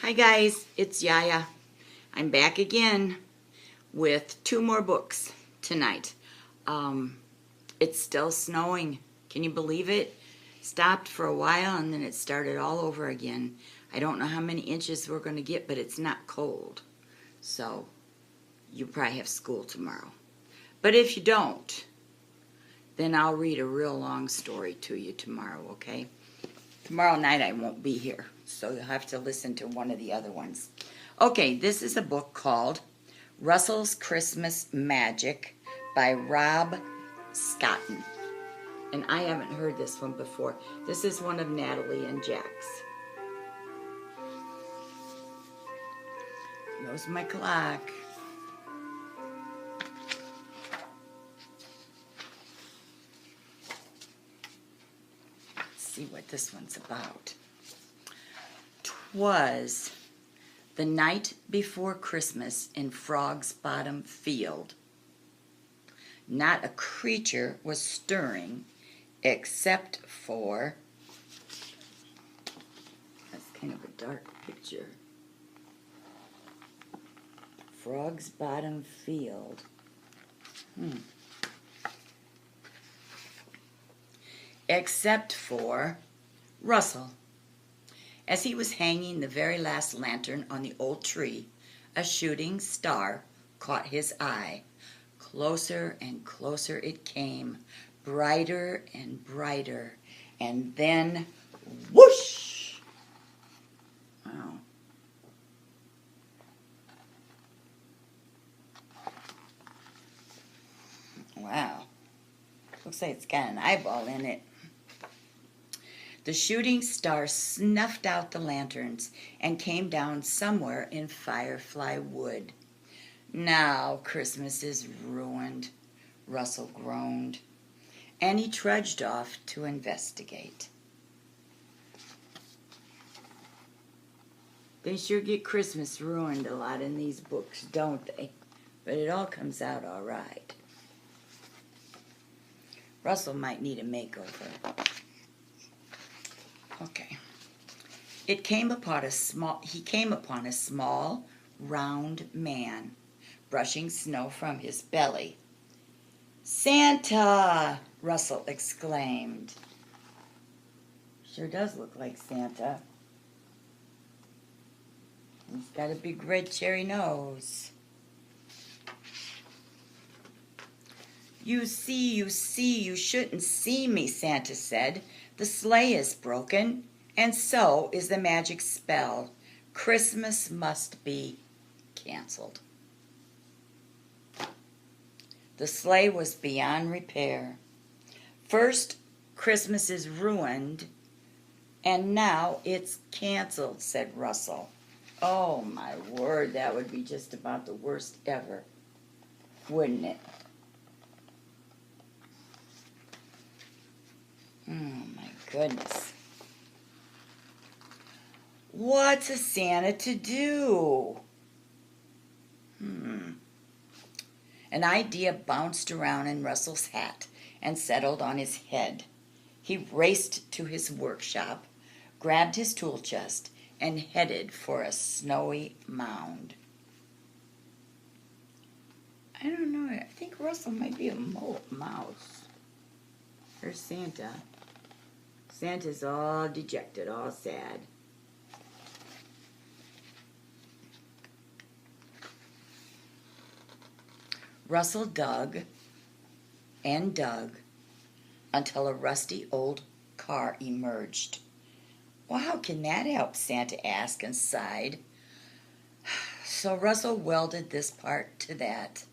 Hi guys, it's Yaya. I'm back again with 2 more books tonight. It's still snowing. Can you believe it? Stopped for a while and then it started all over again. I don't know how many inches we're going to get, but it's not cold. So you probably have school tomorrow. But if you don't, then I'll read a real long story to you tomorrow, okay? Tomorrow night I won't be here, so you'll have to listen to one of the other ones. Okay, this is a book called Russell's Christmas Magic by Rob Scotton. And I haven't heard this one before. This is one of Natalie and Jack's. There's my clock. See what this one's about. 'Twas the night before Christmas in Frog's Bottom Field. Not a creature was stirring except for, that's kind of a dark picture. Frog's Bottom Field. Except for Russell. As he was hanging the very last lantern on the old tree, a shooting star caught his eye. Closer and closer it came, brighter and brighter, and then whoosh! Wow. Wow. Looks like it's got an eyeball in it. The shooting star snuffed out the lanterns and came down somewhere in Firefly Wood. Now Christmas is ruined, Russell groaned, and he trudged off to investigate. They sure get Christmas ruined a lot in these books, don't they? But it all comes out all right. Russell might need a makeover. Okay. He came upon a small, round man brushing snow from his belly. "Santa!" Russell exclaimed. Sure does look like Santa. He's got a big red cherry nose. You see, you shouldn't see me," Santa said. "The sleigh is broken, and so is the magic spell. Christmas must be canceled." The sleigh was beyond repair. First, Christmas is ruined, and now it's canceled, said Russell. Oh, my word, that would be just about the worst ever, wouldn't it? Oh, my goodness. What's a Santa to do? An idea bounced around in Russell's hat and settled on his head. He raced to his workshop, grabbed his tool chest, and headed for a snowy mound. I don't know, I think Russell might be a mouse. There's Santa. Santa's all dejected, all sad. Russell dug and dug until a rusty old car emerged. Well, how can that help? Santa asked and sighed. So Russell welded this part to that.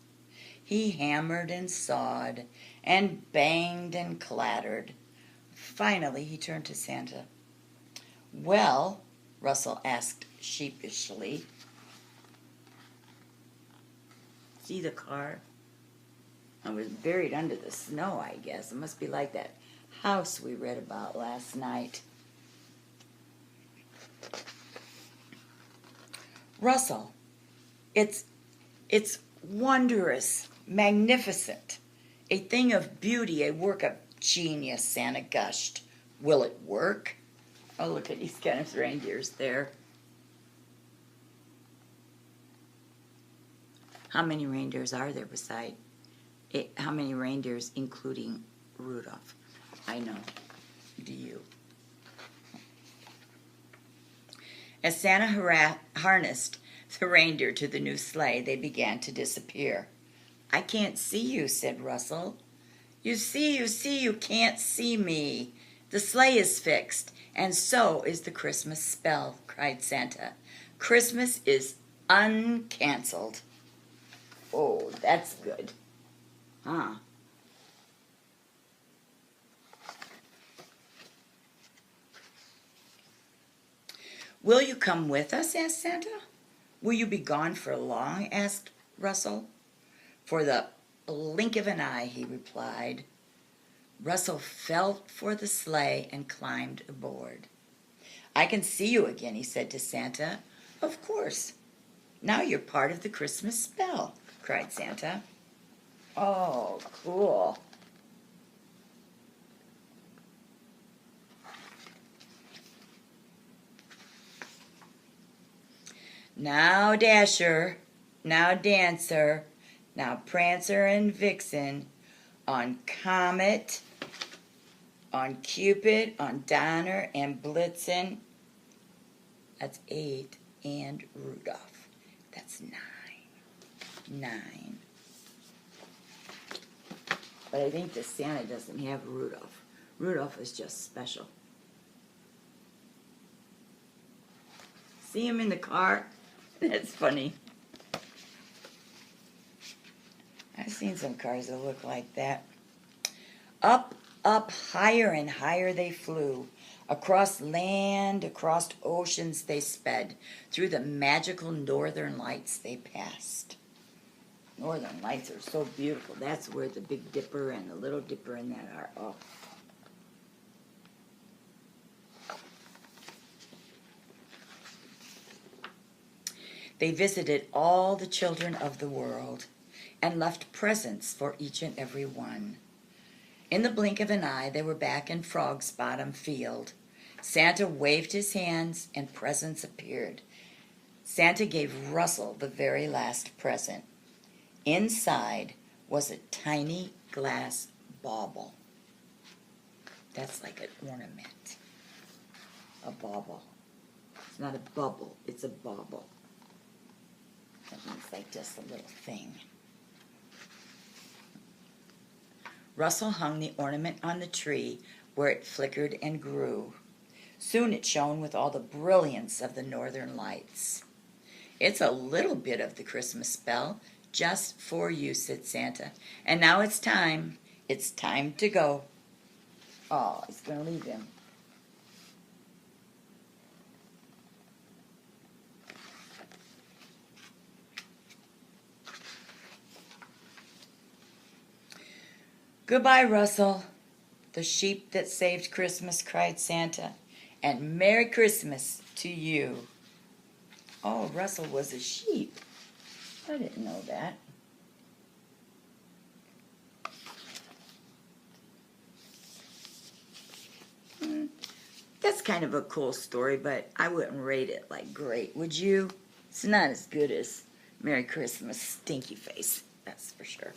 He hammered and sawed and banged and clattered. Finally, he turned to Santa. "Well," Russell asked sheepishly. See the car? It was buried under the snow, I guess. It must be like that house we read about last night. "Russell, it's wondrous, magnificent, a thing of beauty, a work of genius," Santa gushed. "Will it work?" Oh, look at, he's got his reindeers there. How many reindeers are there beside it? How many reindeers, including Rudolph? I know. Do you? As Santa harnessed the reindeer to the new sleigh, they began to disappear. I can't see you, said Russell. You can't see me. The sleigh is fixed, and so is the Christmas spell, cried Santa. Christmas is uncanceled. Oh, that's good. Huh? Will you come with us? Asked Santa. Will you be gone for long? Asked Russell. For the blink of an eye, he replied. Russell felt for the sleigh and climbed aboard. I can see you again, he said to Santa. Of course. Now you're part of the Christmas spell, cried Santa. Oh, cool. Now Dasher, now Dancer, now Prancer and Vixen, on Comet, on Cupid, on Donner and Blitzen. That's 8, and Rudolph. That's 9. 9. But I think the Santa doesn't have Rudolph. Rudolph is just special. See him in the car? That's funny. I've seen some cars that look like that. Up, up, higher and higher they flew. Across land, across oceans they sped. Through the magical northern lights they passed. Northern lights are so beautiful. That's where the Big Dipper and the Little Dipper and that are. Oh. They visited all the children of the world and left presents for each and every one. In the blink of an eye, they were back in Frog's Bottom Field. Santa waved his hands and presents appeared. Santa gave Russell the very last present. Inside was a tiny glass bauble. That's like an ornament. A bauble. It's not a bubble, it's a bauble. That means like just a little thing. Russell hung the ornament on the tree where it flickered and grew. Soon it shone with all the brilliance of the northern lights. It's a little bit of the Christmas spell, just for you, said Santa. And now it's time. It's time to go. Oh, he's going to leave him. Goodbye, Russell, the sheep that saved Christmas, cried Santa. And Merry Christmas to you. Oh, Russell was a sheep. I didn't know that. That's kind of a cool story, but I wouldn't rate it like great, would you? It's not as good as Merry Christmas, Stinky Face, that's for sure.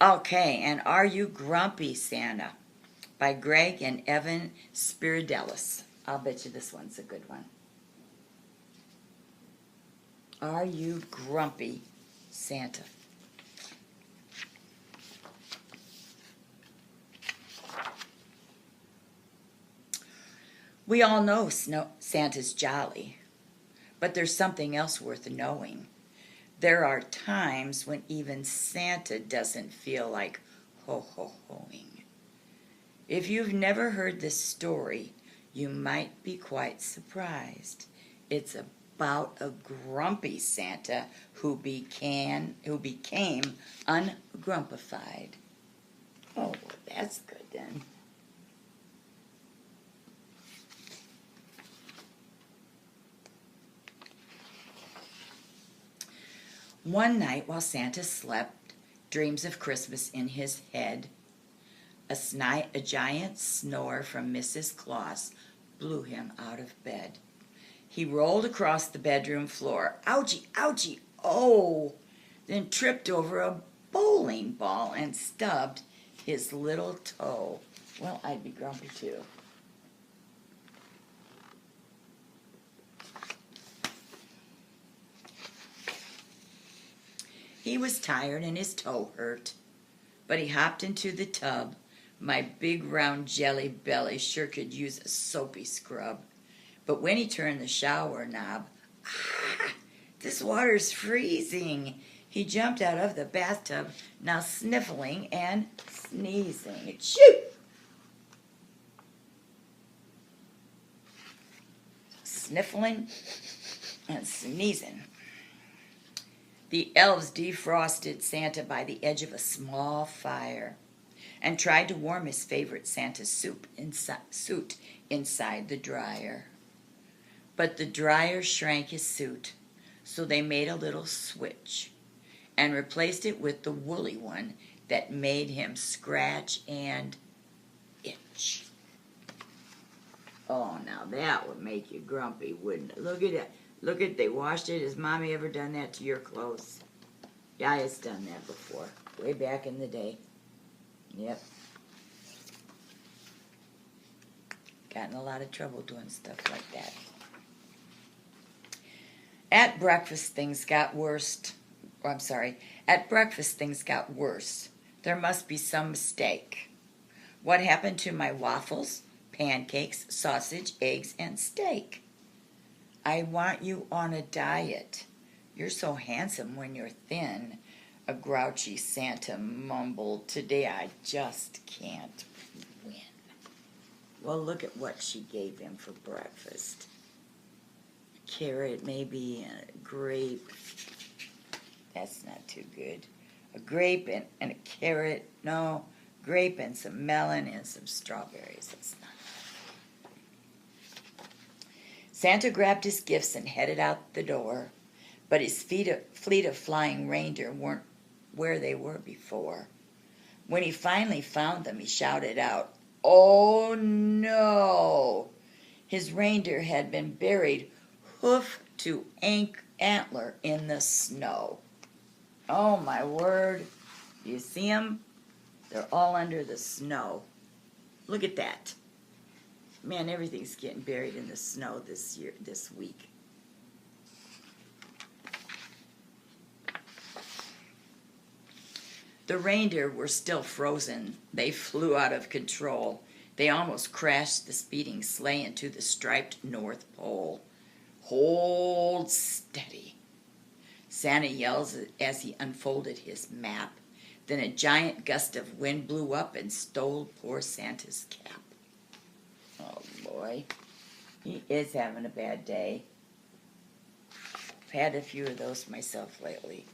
Okay, and Are You Grumpy, Santa? By Greg and Evan Spiridelis. I'll bet you this one's a good one. Are you grumpy, Santa? We all know Santa's jolly, but there's something else worth knowing. There are times when even Santa doesn't feel like ho-ho-hoing. If you've never heard this story, you might be quite surprised. It's about a grumpy Santa who became ungrumpified. Oh, that's good then. One night while Santa slept, dreams of Christmas in his head, a giant snore from Mrs. Claus blew him out of bed. He rolled across the bedroom floor. Ouchie, ouchie, oh! then tripped over a bowling ball and stubbed his little toe. Well, I'd be grumpy too. He was tired and his toe hurt, but he hopped into the tub. My big round jelly belly sure could use a soapy scrub. But when he turned the shower knob, this water's freezing. He jumped out of the bathtub, now sniffling and sneezing. Achoo! Sniffling and sneezing. The elves defrosted Santa by the edge of a small fire and tried to warm his favorite Santa suit inside the dryer. But the dryer shrank his suit, so they made a little switch and replaced it with the woolly one that made him scratch and itch. Oh, now that would make you grumpy, wouldn't it? Look at that. Look at, they washed it. Has Mommy ever done that to your clothes? YaYa's done that before, way back in the day. Yep. Got in a lot of trouble doing stuff like that. At breakfast, things got worse. At breakfast, things got worse. There must be some mistake. What happened to my waffles, pancakes, sausage, eggs, and steak? I want you on a diet. You're so handsome when you're thin. A grouchy Santa mumbled, today I just can't win. Well, look at what she gave him for breakfast. A carrot, maybe, and a grape. That's not too good. A grape and a carrot. No, grape and some melon and some strawberries. That's not. Santa grabbed his gifts and headed out the door, but his fleet of flying reindeer weren't where they were before. When he finally found them, he shouted out, "Oh no!" His reindeer had been buried hoof to antler in the snow. Oh my word. Do you see them? They're all under the snow. Look at that. Man, everything's getting buried in the snow this week. The reindeer were still frozen. They flew out of control. They almost crashed the speeding sleigh into the striped North Pole. Hold steady, Santa yells as he unfolded his map. Then a giant gust of wind blew up and stole poor Santa's cap. Oh boy, he is having a bad day. I've had a few of those myself lately.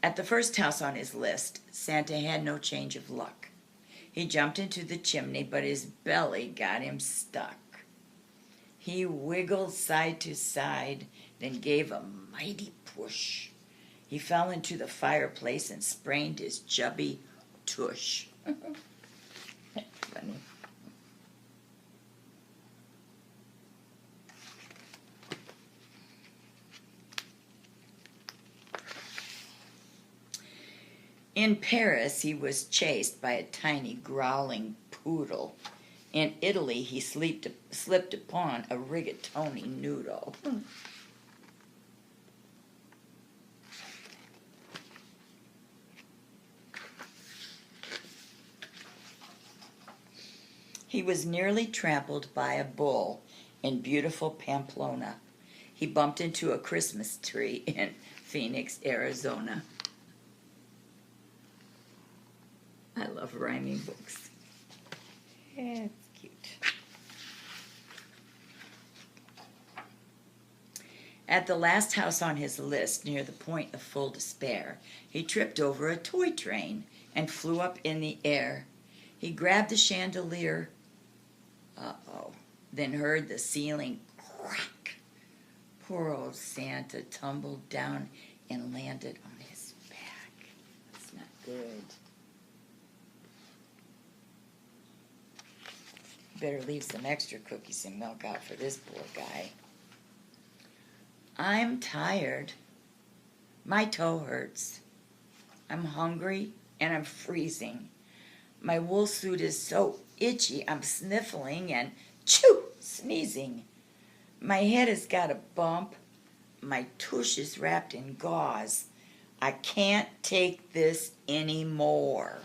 At the first house on his list, Santa had no change of luck. He jumped into the chimney, but his belly got him stuck. He wiggled side to side, then gave a mighty push. He fell into the fireplace and sprained his chubby tush. Funny. In Paris, he was chased by a tiny growling poodle. In Italy, he slipped upon a rigatoni noodle. He was nearly trampled by a bull in beautiful Pamplona. He bumped into a Christmas tree in Phoenix, Arizona. I love rhyming books. Yeah, it's cute. At the last house on his list, near the point of full despair, he tripped over a toy train and flew up in the air. He grabbed the chandelier, then heard the ceiling crack. Poor old Santa tumbled down and landed on his back. That's not good. Better leave some extra cookies and milk out for this poor guy. I'm tired. My toe hurts. I'm hungry and I'm freezing. My wool suit is so itchy I'm sniffling and sneezing. My head has got a bump. My tush is wrapped in gauze. I can't take this anymore.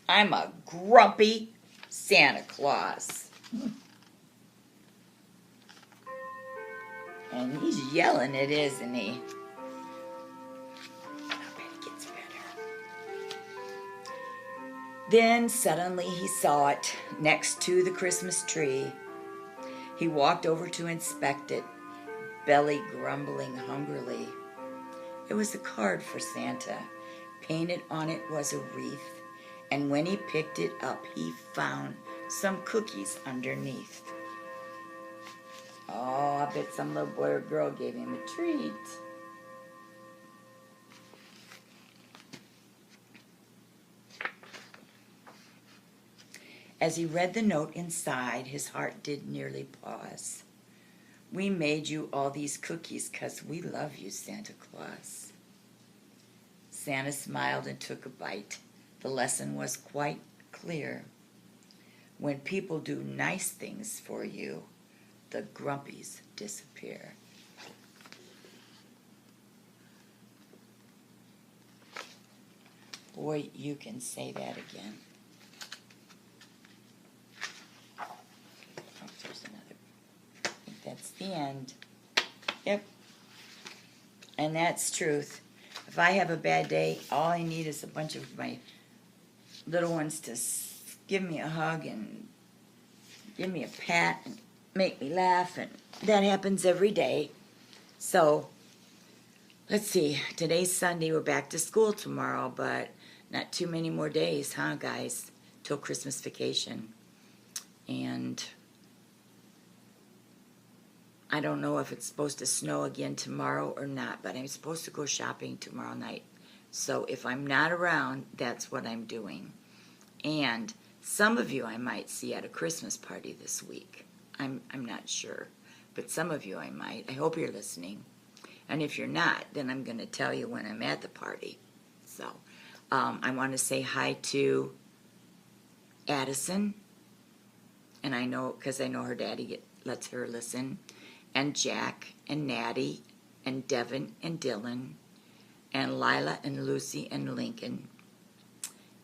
I'm a grumpy Santa Claus. And he's yelling it, isn't he? I bet it gets better. Then suddenly he saw it next to the Christmas tree. He walked over to inspect it, belly grumbling hungrily. It was a card for Santa. Painted on it was a wreath, and when he picked it up, he found some cookies underneath. Oh, I bet some little boy or girl gave him a treat. As he read the note inside, his heart did nearly pause. We made you all these cookies 'cause we love you, Santa Claus. Santa smiled and took a bite. The lesson was quite clear. When people do nice things for you, the grumpies disappear. Boy, you can say that again. Oh, there's another. I think that's the end. Yep. And that's truth. If I have a bad day, all I need is a bunch of my little ones to give me a hug and give me a pat and make me laugh, and that happens every day. So, let's see. Today's Sunday. We're back to school tomorrow, but not too many more days, huh, guys? Till Christmas vacation. And I don't know if it's supposed to snow again tomorrow or not, but I'm supposed to go shopping tomorrow night. So if I'm not around, that's what I'm doing. And some of you I might see at a Christmas party this week. I'm not sure, but some of you I might. I hope you're listening. And if you're not, then I'm going to tell you when I'm at the party. So I want to say hi to Addison, and I know, because I know her daddy lets her listen, and Jack, and Natty, and Devin, and Dylan, and Lila, and Lucy, and Lincoln,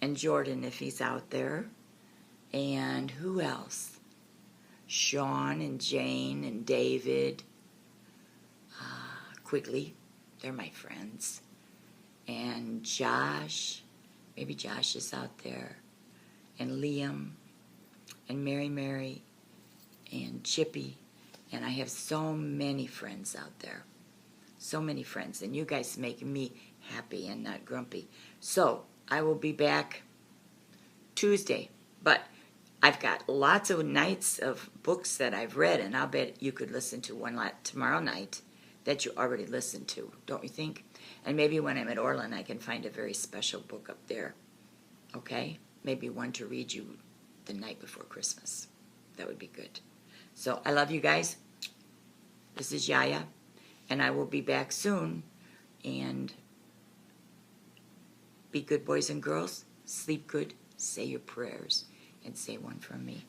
and Jordan if he's out there, and who else? Sean, and Jane, and David, Quigley, they're my friends, and Josh, maybe Josh is out there, and Liam, and Mary, and Chippy, and I have so many friends out there. So many friends, and you guys make me happy and not grumpy. So, I will be back Tuesday, but I've got lots of nights of books that I've read, and I'll bet you could listen to one tomorrow night that you already listened to, don't you think? And maybe when I'm at Orland, I can find a very special book up there, okay? Maybe one to read you the night before Christmas. That would be good. So, I love you guys. This is Yaya, and I will be back soon, and be good boys and girls, sleep good, say your prayers, and say one from me.